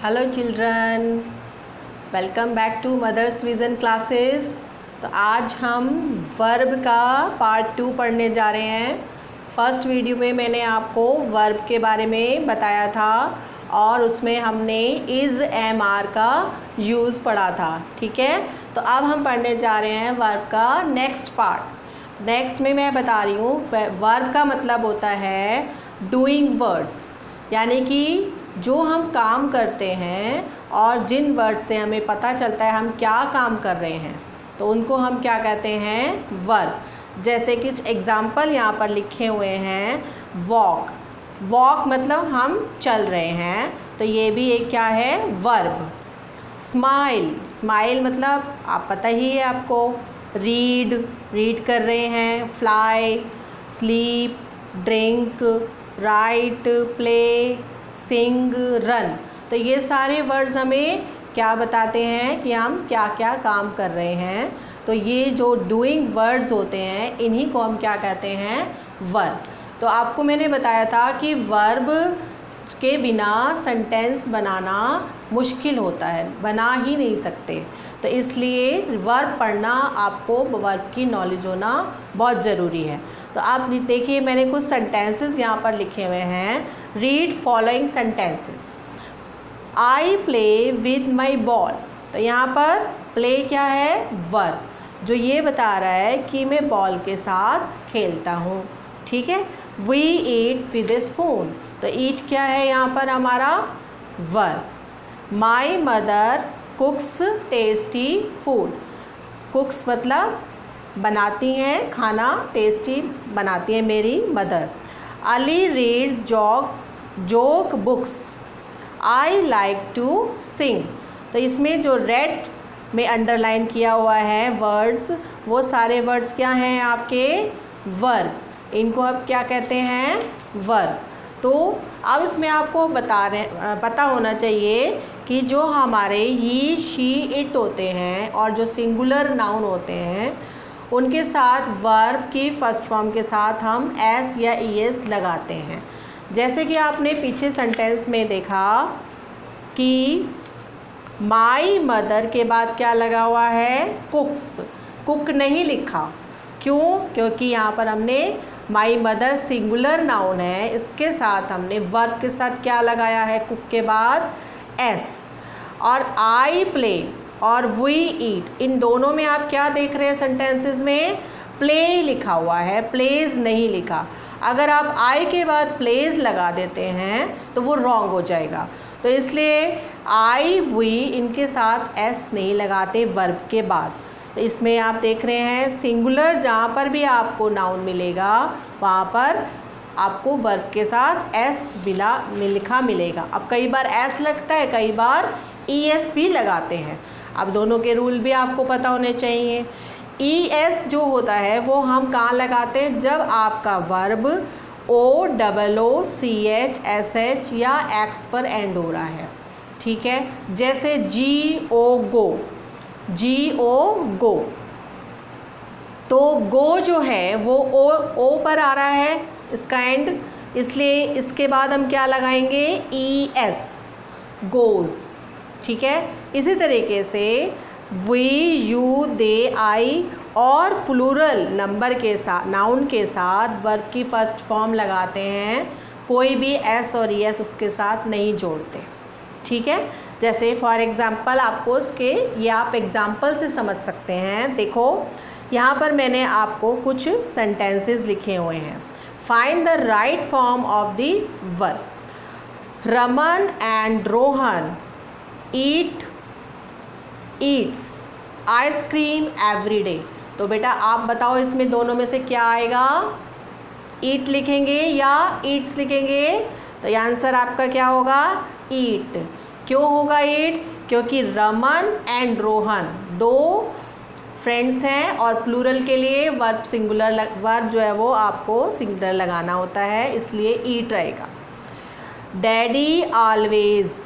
Hello children, welcome back to mother's vision classes. तो आज हम वर्ब का पार्ट 2 पढ़ने जा रहे हैं। फर्स्ट वीडियो में मैंने आपको वर्ब के बारे में बताया था और उसमें हमने इज़ एम आर का यूज़ पढ़ा था। ठीक है, तो अब हम पढ़ने जा रहे हैं वर्ब का नेक्स्ट पार्ट। नेक्स्ट में मैं बता रही हूँ वर्ब का मतलब होता है डूइंग वर्ड्स, यानी कि जो हम काम करते हैं और जिन वर्ड से हमें पता चलता है हम क्या काम कर रहे हैं, तो उनको हम क्या कहते हैं, वर्ब। जैसे कुछ एग्जाम्पल यहाँ पर लिखे हुए हैं। वॉक, वॉक मतलब हम चल रहे हैं, तो ये भी एक क्या है, वर्ब। स्माइल, स्माइल मतलब आप पता ही है आपको। रीड, रीड कर रहे हैं। Fly, sleep, drink, write, play, sing, run. तो ये सारे वर्ड्स हमें क्या बताते हैं कि हम क्या क्या काम कर रहे हैं। तो ये जो डूइंग वर्ड्स होते हैं इन्हीं को हम क्या कहते हैं, वर्ब। तो आपको मैंने बताया था कि वर्ब के बिना सेंटेंस बनाना मुश्किल होता है, बना ही नहीं सकते। तो इसलिए वर्ब पढ़ना, आपको वर्ब की नॉलेज होना बहुत ज़रूरी है। तो आप देखिए, मैंने कुछ सेंटेंसेस यहाँ पर लिखे हुए हैं। Read following sentences. I play with my ball. तो यहाँ पर प्ले क्या है, वर्ब, जो ये बता रहा है कि मैं बॉल के साथ खेलता हूँ। ठीक है। We eat with a spoon. तो ईट क्या है यहाँ पर हमारा, verb. My mother cooks tasty food. Cooks मतलब बनाती हैं खाना, टेस्टी बनाती है मेरी mother. Ali reads joke books. I like to sing. तो इसमें जो रेड में अंडरलाइन किया हुआ है वर्ड्स, वो सारे वर्ड्स क्या हैं आपके, वर्ब। इनको अब क्या कहते हैं, वर्ब। तो अब इसमें आपको पता होना चाहिए कि जो हमारे ही, शी, इट होते हैं और जो सिंगुलर नाउन होते हैं उनके साथ वर्ब की फर्स्ट फॉर्म के साथ हम एस या ईएस लगाते हैं। जैसे कि आपने पीछे सेंटेंस में देखा कि माई मदर के बाद क्या लगा हुआ है, कुक्स। कुक नहीं लिखा, क्यों? क्योंकि यहाँ पर हमने माई मदर सिंगुलर नाउन है, इसके साथ हमने वर्ब के साथ क्या लगाया है, कुक के बाद एस। और आई प्ले और वी ईट, इन दोनों में आप क्या देख रहे हैं, सेंटेंसेस में प्ले लिखा हुआ है, प्लेज नहीं लिखा। अगर आप आई के बाद प्लेज लगा देते हैं तो वो रॉन्ग हो जाएगा। तो इसलिए आई, वी, इनके साथ एस नहीं लगाते वर्ब के बाद। तो इसमें आप देख रहे हैं सिंगुलर जहाँ पर भी आपको नाउन मिलेगा वहाँ पर आपको वर्ब के साथ एस लिखा मिलेगा। अब कई बार एस लगता है, कई बार ईएस भी लगाते हैं। अब दोनों के रूल भी आपको पता होने चाहिए। ईएस जो होता है वो हम कहाँ लगाते हैं, जब आपका वर्ब OOCH या एक्स पर एंड हो रहा है। ठीक है, जैसे GO गो। तो गो जो है वो ओ पर आ रहा है इसका एंड, इसलिए इसके बाद हम क्या लगाएंगे, ES, गोज़। ठीक है। इसी तरीके से वी, यू, दे, आई और प्लूरल नंबर के साथ, नाउन के साथ वर्ब की फर्स्ट फॉर्म लगाते हैं, कोई भी एस और ईएस उसके साथ नहीं जोड़ते। ठीक है। जैसे फॉर एग्ज़ाम्पल आपको उसके, ये आप एग्ज़ाम्पल से समझ सकते हैं। देखो यहाँ पर मैंने आपको कुछ सेंटेंसेस लिखे हुए हैं। Find the right form of the verb. Raman and Rohan Yeats ice cream every day. तो बेटा आप बताओ इसमें दोनों में से क्या आएगा, ईट लिखेंगे या ईट्स लिखेंगे? तो आंसर आपका क्या होगा, ईट। क्यों होगा ईट? क्योंकि रमन एंड रोहन दो फ्रेंड्स हैं और प्लूरल के लिए वर्ब सिंगुलर, वर्ब जो है वो आपको सिंगुलर लगाना होता है, इसलिए ईट रहेगा। Daddy always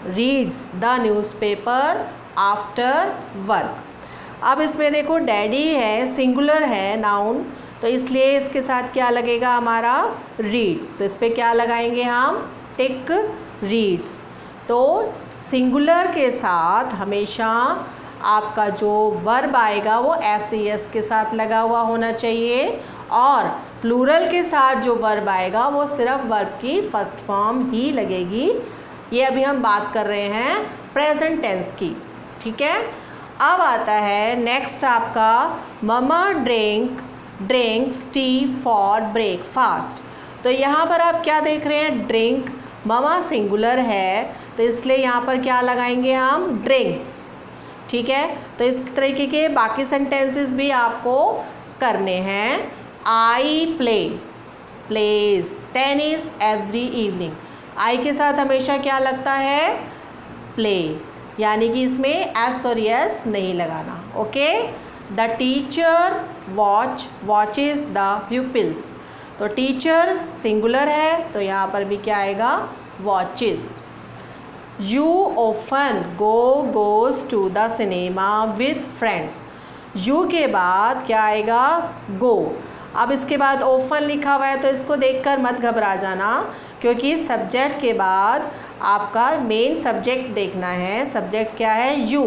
reads the newspaper after work. अब इसमें देखो डैडी है, सिंगुलर है नाउन, तो इसलिए इसके साथ क्या लगेगा हमारा, रीड्स। तो इस पर क्या लगाएंगे हम, टिक, रीड्स। तो सिंगुलर के साथ हमेशा आपका जो वर्ब आएगा वो एस के साथ लगा हुआ होना चाहिए, और प्लूरल के साथ जो वर्ब आएगा वो सिर्फ वर्ब की फर्स्ट फॉर्म ही लगेगी। ये अभी हम बात कर रहे हैं प्रेजेंट टेंस की, ठीक है। अब आता है नेक्स्ट आपका mama drinks T for breakfast. तो यहाँ पर आप क्या देख रहे हैं, ड्रिंक, ममा सिंगुलर है तो इसलिए यहाँ पर क्या लगाएंगे हम, ड्रिंक्स, ठीक है। तो इस तरीके के बाकी सेंटेंसेस भी आपको करने हैं। आई प्लेज टेनिस एवरी इवनिंग। आई के साथ हमेशा क्या लगता है, प्ले, यानी कि इसमें एस और यस नहीं लगाना, okay. The teacher watches the pupils. तो टीचर सिंगुलर है तो यहाँ पर भी क्या आएगा, watches. You often goes to the cinema with friends. You के बाद क्या आएगा, गो। अब इसके बाद ऑफन लिखा हुआ है तो इसको देखकर मत घबरा जाना, क्योंकि सब्जेक्ट के बाद आपका मेन सब्जेक्ट देखना है। सब्जेक्ट क्या है, यू,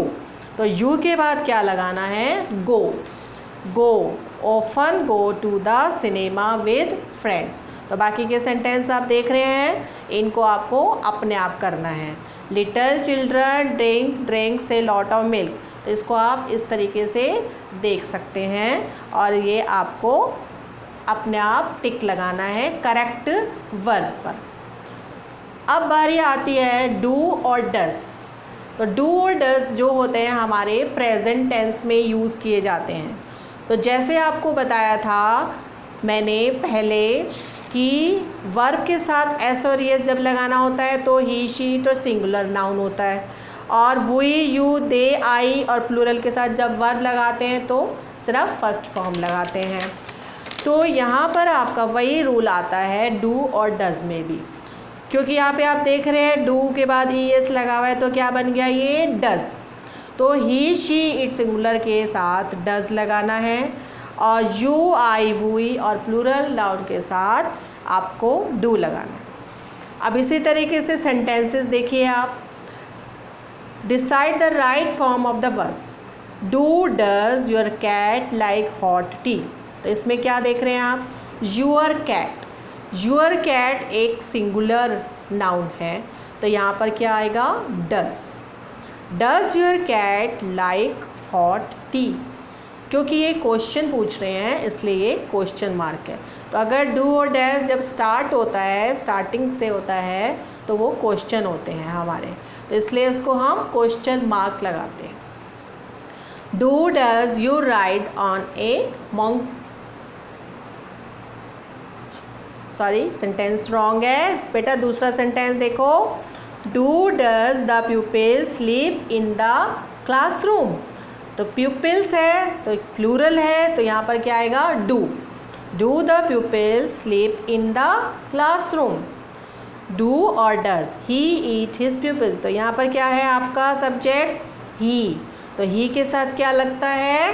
तो यू के बाद क्या लगाना है, go often go to the cinema with friends. तो बाकी के सेंटेंस आप देख रहे हैं, इनको आपको अपने आप करना है। Little children drinks a lot of milk. तो इसको आप इस तरीके से देख सकते हैं और ये आपको अपने आप टिक लगाना है करेक्ट वर्ब पर। अब बारी आती है डू और डस। तो डू और डस जो होते हैं हमारे प्रेजेंट टेंस में यूज़ किए जाते हैं। तो जैसे आपको बताया था मैंने पहले कि वर्ब के साथ एस और एस जब लगाना होता है तो ही शी इट और सिंगुलर नाउन होता है, और वी यू दे आई और प्लूरल के साथ जब वर्ब लगाते हैं तो सिर्फ फर्स्ट फॉर्म लगाते हैं। तो यहाँ पर आपका वही रूल आता है डू और डज में भी, क्योंकि यहाँ पे आप देख रहे हैं डू के बाद ई एस लगा हुआ है तो क्या बन गया ये, डज। तो ही शी इट सिंगुलर के साथ डज लगाना है, और यू आई वुई और प्लूरल नाउन के साथ आपको डू लगाना है। अब इसी तरीके से सेंटेंसेस देखिए आप। Decide the right form of the verb. Do does your cat like hot tea. तो इसमें क्या देख रहे हैं आप, यूअर कैट। यूअर कैट एक सिंगुलर नाउन है तो यहाँ पर क्या आएगा, does your cat like hot tea. क्योंकि ये क्वेश्चन पूछ रहे हैं इसलिए ये क्वेश्चन मार्क है। तो अगर डू और डैश जब स्टार्ट होता है, स्टार्टिंग से होता है तो वो क्वेश्चन होते हैं हमारे, तो इसलिए उसको हम क्वेश्चन मार्क लगाते हैं। Do does you ride on a monk, sorry sentence wrong है बेटा, दूसरा सेंटेंस देखो। Do does the pupils sleep in the classroom. तो प्यूपिल्स है तो प्लूरल है तो यहाँ पर क्या आएगा, do the pupils sleep in the classroom. Do और does, he eat his pupils. तो यहाँ पर क्या है आपका सब्जेक्ट, ही, तो ही के साथ क्या लगता है,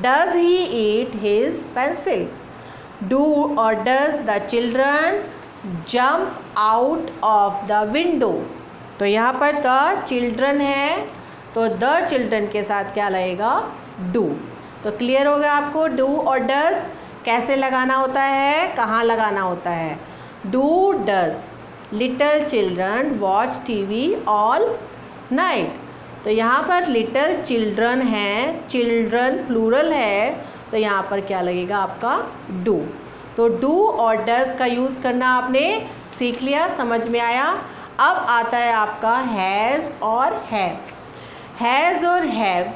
does he eat his pencil. Do और does the children jump out of the window. तो यहाँ पर द चिल्ड्रन है तो द चिल्ड्रन के साथ क्या लगेगा, डू। तो क्लियर होगा आपको डू और डज कैसे लगाना होता है, कहाँ लगाना होता है। Do does little children watch TV all night. तो यहाँ पर लिटल चिल्ड्रन है, चिल्ड्रन प्लूरल है तो यहाँ पर क्या लगेगा आपका, डू। तो डू और डज का यूज़ करना आपने सीख लिया, समझ में आया। अब आता है आपका हैज़ और हैव। हैज़ और have,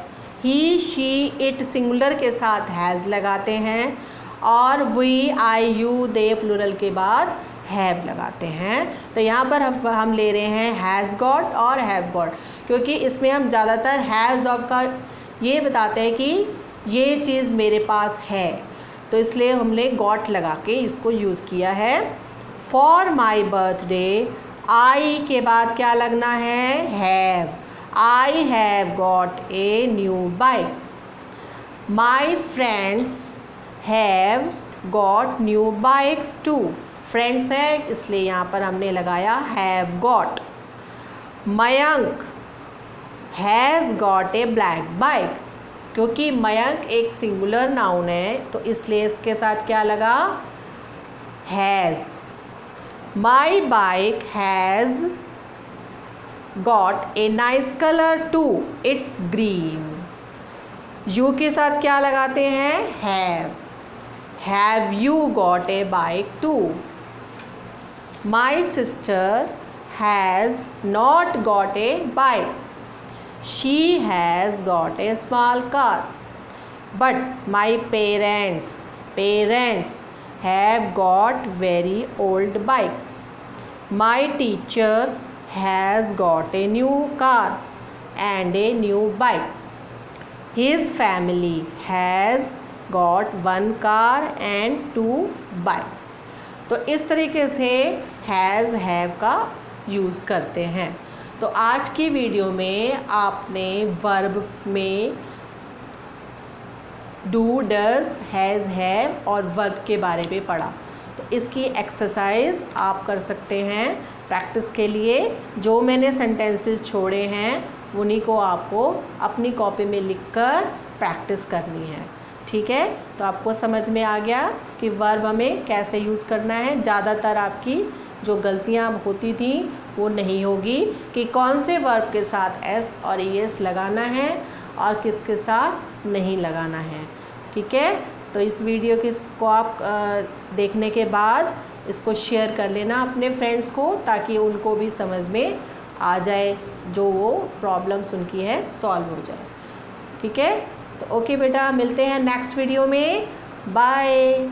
he she it singular के साथ हैज़ लगाते हैं, और we I you they plural के बाद हैव लगाते हैं। तो यहाँ पर हम ले रहे हैं हैज़ गॉट और हैव गॉट, क्योंकि इसमें हम ज़्यादातर हैज़ ऑफ का ये बताते हैं कि ये चीज़ मेरे पास है, तो इसलिए हमने गॉट लगा के इसको यूज़ किया है। फॉर माई बर्थडे, आई के बाद क्या लगना है, have. I have got a new bike. My friends have got new bikes too. Friends हैं, इसलिए यहाँ पर हमने लगाया have got. Mayank has got a black bike, क्योंकि मयंक एक सिंगुलर नाउन है तो इसलिए इसके साथ क्या लगा, has. My bike has got a nice colour too, it's green. You के साथ क्या लगाते हैं, have you got a bike too. My sister has not got a bike, she has got a small car. But my parents have got very old bikes. My teacher has got a new car and a new bike. His family has got one car and 2 bikes. तो इस तरीके से has have का use करते हैं। तो आज की वीडियो में आपने वर्ब में डू, डज, हैज़, हैव और वर्ब के बारे में पढ़ा। तो इसकी एक्सरसाइज आप कर सकते हैं प्रैक्टिस के लिए। जो मैंने सेंटेंसेस छोड़े हैं उन्हीं को आपको अपनी कॉपी में लिखकर प्रैक्टिस करनी है, ठीक है। तो आपको समझ में आ गया कि वर्ब हमें कैसे यूज़ करना है। ज़्यादातर आपकी जो गलतियाँ होती थी वो नहीं होगी कि कौन से वर्ब के साथ एस और ईएस लगाना है और किसके साथ नहीं लगाना है, ठीक है। तो इस वीडियो को आप देखने के बाद इसको शेयर कर लेना अपने फ्रेंड्स को, ताकि उनको भी समझ में आ जाए, जो वो प्रॉब्लम्स उनकी है सॉल्व हो जाए, ठीक है। तो ओके बेटा, मिलते हैं नेक्स्ट वीडियो में, बाय।